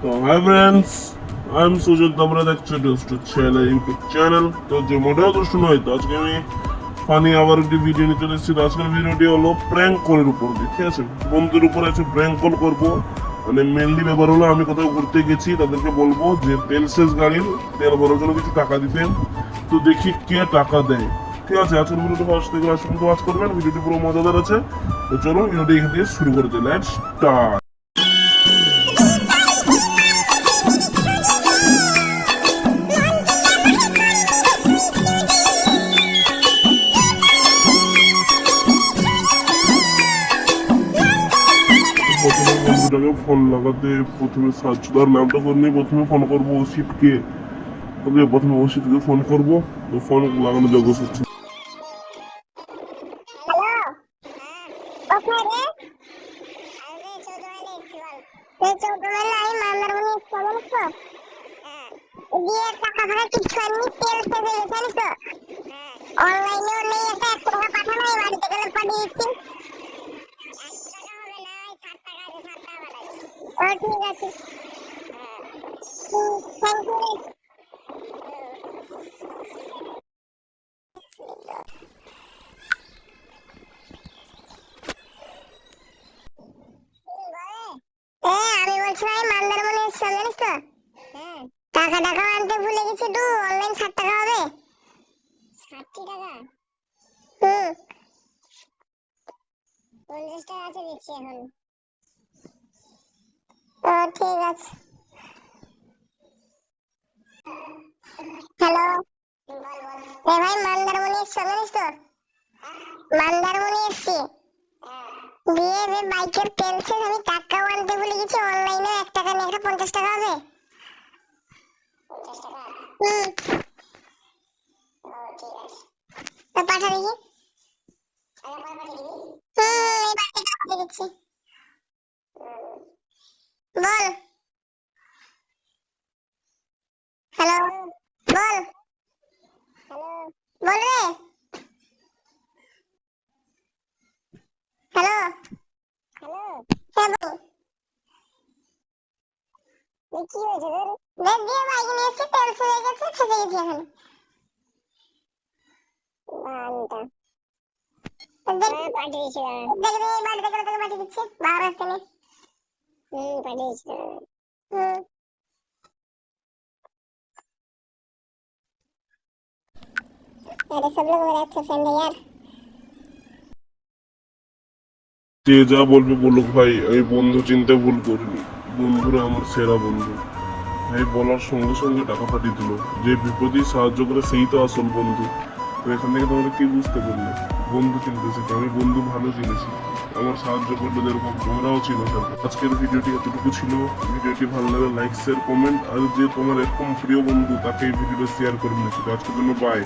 তো hi friends, I am Sujit. তোমরা দেখছো ডোস্টো ছেলে ইউটিউব চ্যানেল। তো যে মোটেও দোষ নয়, তো আজকে আমি ফানি আবার একটি ভিডিও নিয়ে চলে এসেছি। তো আজকের ভিডিওটি হলো প্র্যাঙ্ক কলের উপর দিয়ে, ঠিক আছে? বন্ধুদের উপর আছে প্র্যাঙ্ক কল করবো। মানে মেনলি ব্যাপার হলো, আমি কোথাও ঘুরতে গেছি, তাদেরকে বলবো যে তেল শেষ গাড়ির, তেল ভরার জন্য কিছু টাকা দিতেন। তো দেখি কে টাকা দেয়। ঠিক আছে, আজকের ভিডিওটি ফার্স্ট থেকে লাস্ট পর্যন্ত ওয়াচ করবেন। ভিডিওটি পুরো মজাদার আছে। তো চলো ভিডিওটি এখান থেকে শুরু করে দিই। Let's start. প্রথমে বন্ধুটাকে ফোন লাগাতে প্রথমে সার্চ তার নামটা করে নিয়ে প্রথমে ফোন করবো অসিতকে। ওকে, প্রথমে অসিতকে ফোন করবো। তো ফোন লাগানো যোগ্য হচ্ছে। ঠিক আছে, থ্যাংক ইউ। আমি বলছিলাম মন্দারমণি এসছো, জানিস তো? টাকা টাকা আনতে ভুলে গেছি তো। অনলাইন 60 টাকা হবে। 60 টাকা? 50 টাকা আছে, দিচ্ছি এখন। ঠিক আছে। হ্যালো, ভাই মন্দারমণি এসছো, জানিস তো? মন্দারমণি এসছি। দিয়ে যে বাইকের তেল শেষ, আমি টাকাও আনতে ভুলে গেছি। অনলাইনে 1 টাকা নিয়ে 50 টাকা হবে। 50 টাকা? ঠিক আছে, তো পাঠা দেখি। এই বাড়িতে পাঠিয়ে দিচ্ছি। বল। হ্যালো, বল। বল রে। হ্যালো, হ্যাঁ বল। কি হয়েছে তোর? দেখ দিয়ে বাইক নিয়ে এসেছি, তেল শেষ হয়ে গেছে, ফেসে গেছি এখন। পাঠিয়ে দিচ্ছি, দেখ এই বাড়িতে গেলে তোকে পাঠিয়ে দিচ্ছি। বাবার আসতে নেই। পাঠিয়ে দিচ্ছি। अरे सब लोग मेरे अच्छे फ्रेंड है यार। যে যা বলবে বলুক ভাই, আমি বন্ধু চিনতে ভুল করিনি। বন্ধুরা আমার সেরা বন্ধু। ভাই বলার সঙ্গে সঙ্গে টাকা পাঠিয়ে দিল। যে বিপদেই সাহায্য করে সেই তো আসল বন্ধু। তো এখান থেকে তোমরা কি বুঝতে পারলে? বন্ধু চিনতেছি, আমি বন্ধু ভালো চিনেছি। আমার সাহায্য করলে যেরকম তোমরাও চিনো। আজকের ভিডিওটি এতটুকু ছিল। ভিডিওটি ভালো লাগে লাইক শেয়ার কমেন্ট, আর যে তোমার এরকম প্রিয় বন্ধু তাকে এই ভিডিওটা শেয়ার করবেন। আজকের জন্য বাই।